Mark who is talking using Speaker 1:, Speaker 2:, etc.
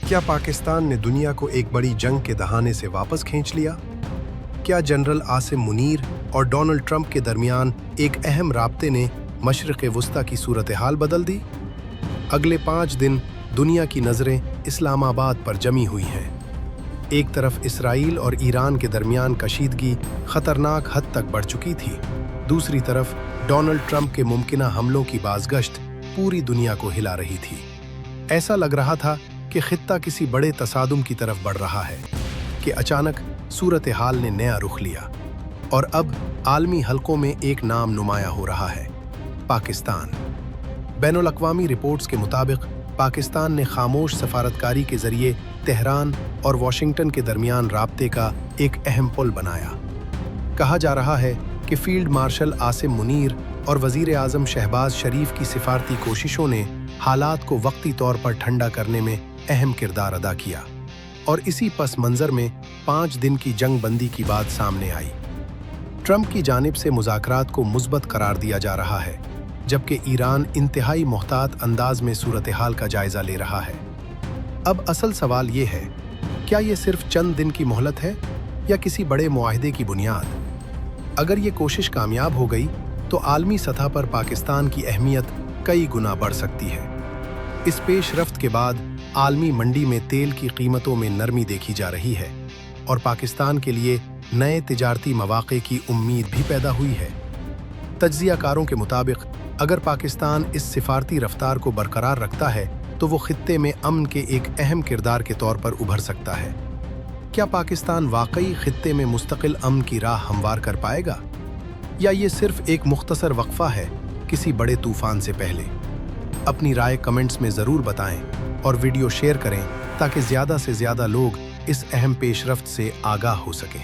Speaker 1: क्या पाकिस्तान ने दुनिया को एक बड़ी जंग के दहाने से वापस खींच लिया? क्या जनरल आसिम मुनीर और डोनाल्ड ट्रंप के दरमियान एक अहम राब्ते ने मशरिक़ वुस्ता की सूरत हाल बदल दी? अगले 5 दिन दुनिया की नज़रें इस्लामाबाद पर जमी हुई हैं। एक तरफ इसराइल और ईरान के दरमियान कशीदगी ख़तरनाक हद तक बढ़ चुकी थी, दूसरी तरफ डोनाल्ड ट्रंप के मुमकिना हमलों की बाज़गश्त पूरी दुनिया को हिला रही थी। ऐसा लग रहा था कि खित्ता किसी बड़े तसादुम की तरफ बढ़ रहा है कि अचानक सूरत हाल ने नया रुख लिया और अब आलमी हलकों में एक नाम नुमाया हो रहा है, पाकिस्तान। बैनुल अक़वामी रिपोर्ट्स के मुताबिक पाकिस्तान ने खामोश सफारतकारी के जरिए तेहरान और वाशिंगटन के दरमियान राब्ते का एक अहम पुल बनाया। कहा जा रहा है कि फील्ड मार्शल आसिम मुनीर और वज़ीर आज़म शहबाज शरीफ की सिफारती कोशिशों ने हालात को वक्ती तौर पर ठंडा करने में अहम किरदार अदा किया और इसी पस मंज़र में 5 दिन की जंग बंदी की बात सामने आई। ट्रंप की जानिब से मुज़ाकरात को मुस्बत करार दिया जा रहा है, जबकि ईरान इंतहाई मोहतात अंदाज में सूरत हाल का जायज़ा ले रहा है। अब असल सवाल ये है, क्या ये सिर्फ चंद दिन की मोहलत है या किसी बड़े मुआहदे की बुनियाद? अगर ये कोशिश कामयाब हो गई तो आलमी सतह पर पाकिस्तान की अहमियत कई गुना बढ़ सकती है। इस पेशरफ्त के बाद आलमी मंडी में तेल की कीमतों में नरमी देखी जा रही है और पाकिस्तान के लिए नए तिजारती मौक़े की उम्मीद भी पैदा हुई है। तज्ज़ियाकारों के मुताबिक अगर पाकिस्तान इस सिफारती रफ्तार को बरकरार रखता है तो वो खित्ते में अमन के एक अहम किरदार के तौर पर उभर सकता है। क्या पाकिस्तान वाकई खित्ते में मुस्तकिल अमन की राह हमवार कर पाएगा, या ये सिर्फ एक मुख्तसर वक्फा है किसी बड़े तूफान से पहले? अपनी राय कमेंट्स में ज़रूर बताएं और वीडियो शेयर करें ताकि ज़्यादा से ज़्यादा लोग इस अहम पेशरफ्त से आगाह हो सकें।